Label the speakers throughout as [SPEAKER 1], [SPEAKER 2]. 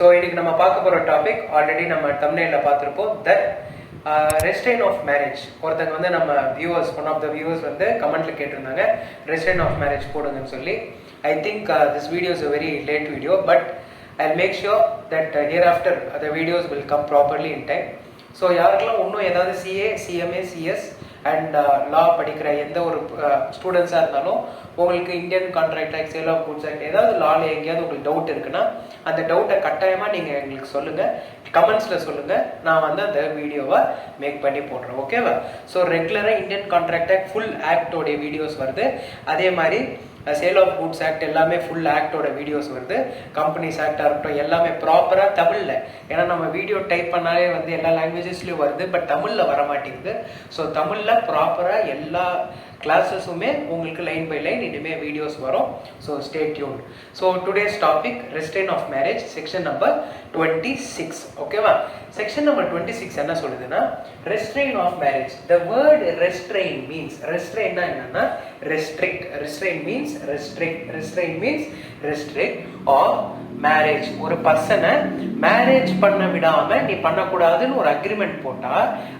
[SPEAKER 1] So இன்னைக்கு நம்ம பார்க்க போகிற டாபிக் ஆல்ரெடி நம்ம தம்ப்நெயிலில் பார்த்துருப்போம். The restrain of marriage. ஒருத்தங்க வந்து நம்ம viewers, one of the viewers வந்து கமெண்ட்ல கேட்டிருந்தாங்க ரெஸ்ட்ரெயின் ஆஃப் மேரேஜ் போடுங்கன்னு சொல்லி. I think this video is a very late video, but I'll make sure that hereafter the videos will come properly in time. So யாருக்கெல்லாம் இன்னும் ஏதாவது CA, CMA, CS and law படிக்கிற எந்த ஒரு ஸ்டூடெண்ட்ஸாக இருந்தாலும் உங்களுக்கு Indian contract act, sale of goods act, ஏதாவது லால எங்கேயாவது உங்களுக்கு டவுட் இருக்குன்னா அந்த டவுட்டை கட்டாயமாக நீங்கள் எங்களுக்கு சொல்லுங்கள், கமெண்ட்ஸில் சொல்லுங்கள். நான் வந்து அந்த வீடியோவை மேக் பண்ணி போடுறேன், ஓகேவா? ஸோ ரெகுலராக இந்தியன் கான்ட்ராக்ட் ஆக்ட் ஃபுல் ஆக்டோடைய வீடியோஸ் வருது. அதே மாதிரி சேல் ஆஃப் குட்ஸ் ஆக்ட் எல்லாமே ஃபுல் ஆக்டோட வீடியோஸ் வருது. கம்பெனிஸ் ஆக்டாக இருக்கட்டும் எல்லாமே ப்ராப்பராக தமிழில். ஏன்னா நம்ம வீடியோ டைப் பண்ணாலே வந்து எல்லா லாங்குவேஜஸ்லையும் வருது, பட் தமிழில் வர மாட்டேங்குது. ஸோ தமிழில் ப்ராப்பராக எல்லா கிளாஸஸுமே உங்களுக்கு லைன் பை லைன் இனிமேல் வீடியோஸ் வரும். So stay tune. So today's topic restrain of marriage, section number 26, ஓகேவா? செக்ஷன் நம்பர் 26 என்ன சொல்லுதுன்னா, restrain of marriage. The word restrain means, ரெஸ்ட்ரெயின்னா என்னன்னா restrict. Restrain means restrict. Restrain means restrict or marriage. ஒரு பர்சனை marriage பண்ண விடாம நீ பண்ணக்கூடாதுன்னு ஒரு அக்ரிமெண்ட் போட்டா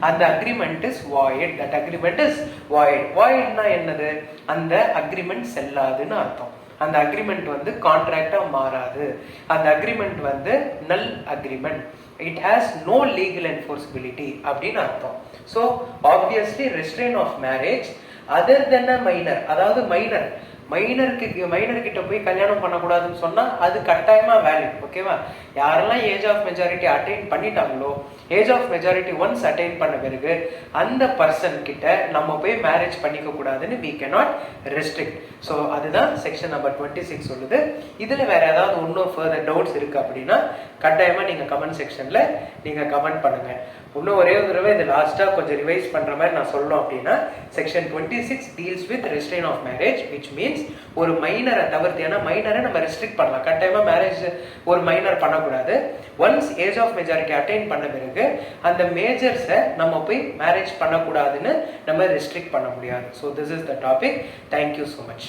[SPEAKER 1] அந்த agreement is void. That agreement is void. வாய்ட்னா என்னது? அந்த அக்ரிமெண்ட் செல்லாதுன்னு அர்த்தம். அந்த அக்ரிமெண்ட் வந்து கான்ட்ராக்டா மாறாது. அந்த அக்ரிமெண்ட் வந்து null agreement. It has no legal enforceability அப்படின்னு அர்த்தம். So obviously restrain of marriage other than a minor, அதாவது மைனர் கிட்ட போய் கல்யாணம் பண்ணக்கூடாதுன்னு சொன்னா அது கட்டாயமா வேலிட், ஓகேவா? யாரெல்லாம் ஏஜ் ஆஃப் மெஜாரிட்டி அட்டைன் பண்ணிட்டாங்களோ, age of majority once attain பண்ண பிறகு அந்த பர்சன் கிட்ட நம்ம போய் மேரேஜ் பண்ணிக்க கூடாதுன்னு we cannot restrict. ஸோ அதுதான் செக்ஷன் நம்பர் 26 சொல்லுது. இதுல வேற ஏதாவது இன்னும் ஃபர்தர் டவுட்ஸ் இருக்கு அப்படின்னா கட்டாயமா நீங்க கமெண்ட் செக்ஷன்ல நீங்க கமெண்ட் பண்ணுங்க. இன்னும் ஒரே ஒரு தடவை இது லாஸ்டா கொஞ்சம் ரிவைஸ் பண்ற மாதிரி நான் சொல்லணும் அப்படின்னா, section 26 deals with restrain of marriage, which means ஒரு மைனரை தவிர்த்து. ஏன்னா மைனரை நம்ம ரெஸ்ட்ரிக்ட் பண்ணலாம், கட்டாயமா மேரேஜ் ஒரு மைனர் பண்ணக்கூடாது. Once age of majority attain பண்ண பிறகு அந்த மேஜர்ஸை நம்ம போய் மேரேஜ் பண்ணக்கூடாதுன்னு நம்ம ரெஸ்ட்ரிக்ட் பண்ண முடியாது. So this is the topic. Thank you so much.